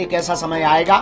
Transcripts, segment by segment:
एक ऐसा समय आएगा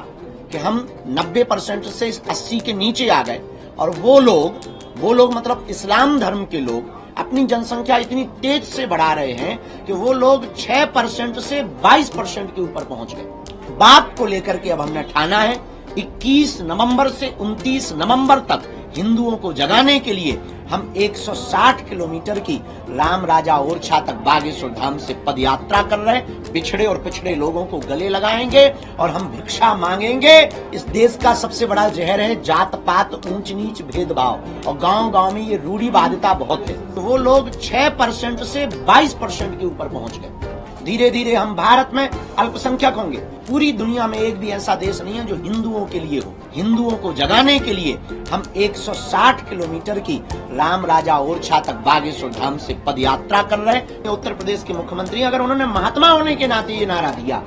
कि हम 90% से 80 के नीचे आ गए और वो लोग मतलब इस्लाम धर्म के लोग अपनी जनसंख्या इतनी तेज से बढ़ा रहे हैं कि वो लोग 6% से 22% के ऊपर पहुंच गए। बात को लेकर के अब हमने ठाना है 21 नवंबर से 29 नवंबर तक हिंदुओं को जगाने के लिए हम 160 किलोमीटर की राम राजा ओरछा तक बागेश्वर धाम से पदयात्रा कर रहे हैं। पिछड़े और पिछड़े लोगों को गले लगाएंगे और हम भिक्षा मांगेंगे। इस देश का सबसे बड़ा जहर है जात पात, ऊंच नीच, भेदभाव और गांव गांव में ये रूढ़िवादिता बहुत है। तो वो लोग 6% से 22% के ऊपर पहुंच गए। धीरे धीरे हम भारत में अल्पसंख्यक होंगे। पूरी दुनिया में एक भी ऐसा देश नहीं है जो हिंदुओं के लिए हो। हिंदुओं को जगाने के लिए हम 160 किलोमीटर की राम राजा ओरछा तक बागेश्वर धाम से पदयात्रा कर रहे हैं। उत्तर प्रदेश के मुख्यमंत्री अगर उन्होंने महात्मा होने के नाते ये नारा दिया,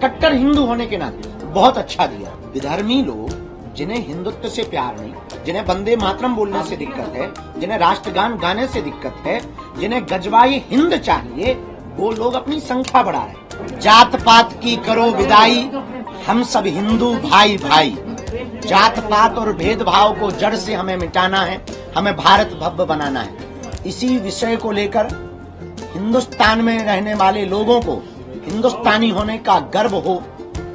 कट्टर हिंदू होने के नाते, बहुत अच्छा दिया। विधर्मी लोग जिन्हें हिंदुत्व से प्यार नहीं, जिन्हें वंदे मातरम बोलने से दिक्कत है, जिन्हें राष्ट्रगान गाने से दिक्कत है, जिन्हें गजवाई हिंद चाहिए, वो लोग अपनी संख्या बढ़ा रहे। जात पात की करो विदाई, हम सब हिंदू भाई भाई। जात पात और भेदभाव को जड़ से हमें मिटाना है, हमें भारत भव्य बनाना है। इसी विषय को लेकर हिंदुस्तान में रहने वाले लोगों को हिंदुस्तानी होने का गर्व हो,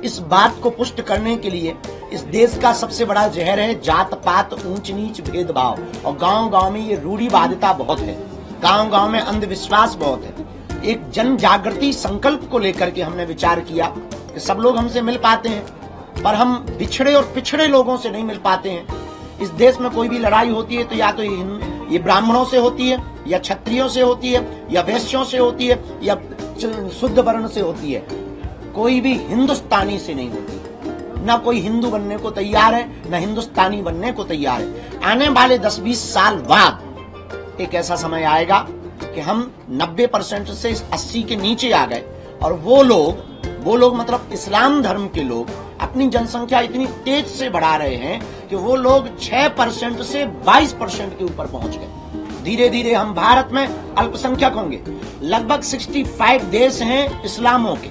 इस बात को पुष्ट करने के लिए इस देश का सबसे बड़ा जहर है जात पात, ऊंच नीच, भेदभाव और गांव गांव में ये रूढ़िवादिता बहुत है। गांव गांव में अंधविश्वास बहुत है। एक जन जागृति संकल्प को लेकर के हमने विचार किया कि सब लोग हमसे मिल पाते हैं, पर हम बिछड़े और पिछड़े लोगों से नहीं मिल पाते हैं। इस देश में कोई भी लड़ाई होती है तो या तो ये ब्राह्मणों से होती है, या क्षत्रियों से होती है, या वैश्यों से होती है, या शुद्ध वर्ण से होती है। कोई भी हिंदुस्तानी से नहीं होती। न कोई हिंदू बनने को तैयार है, न हिंदुस्तानी बनने को तैयार है। आने वाले 10-20 साल बाद एक ऐसा समय आएगा कि हम 90% से 80 के नीचे आ गए और वो लोग मतलब इस्लाम धर्म के लोग अपनी जनसंख्या इतनी तेज से बढ़ा रहे हैं कि वो लोग 6% से 22% के ऊपर पहुंच गए। धीरे धीरे हम भारत में अल्पसंख्यक होंगे। लगभग 65 देश हैं इस्लामों के,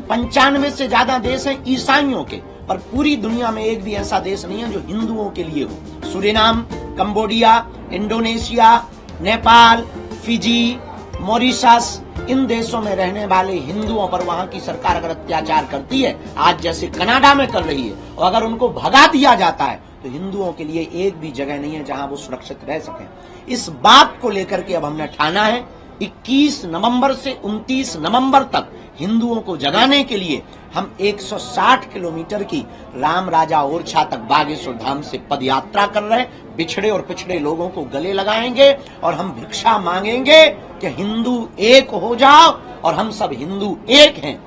95 से ज्यादा देश हैं ईसाइयों के, पर पूरी दुनिया में एक भी ऐसा देश नहीं है जो हिंदुओं के लिए हो। Suriname, Cambodia, Indonesia, Nepal, Fiji, Mauritius, इन देशों में रहने वाले हिंदुओं पर वहां की सरकार अगर अत्याचार करती है, आज जैसे कनाडा में कर रही है, और अगर उनको भगा दिया जाता है तो हिंदुओं के लिए एक भी जगह नहीं है जहां वो सुरक्षित रह सकें। इस बात को लेकर के अब हमने ठाना है 21 नवंबर से 29 नवंबर तक हिंदुओं को जगाने के लिए हम 160 किलोमीटर की राम राजा ओरछा तक बागेश्वर धाम से पदयात्रा कर रहे हैं। बिछड़े और पिछड़े लोगों को गले लगाएंगे और हम भिक्षा मांगेंगे कि हिंदू एक हो जाओ और हम सब हिंदू एक हैं।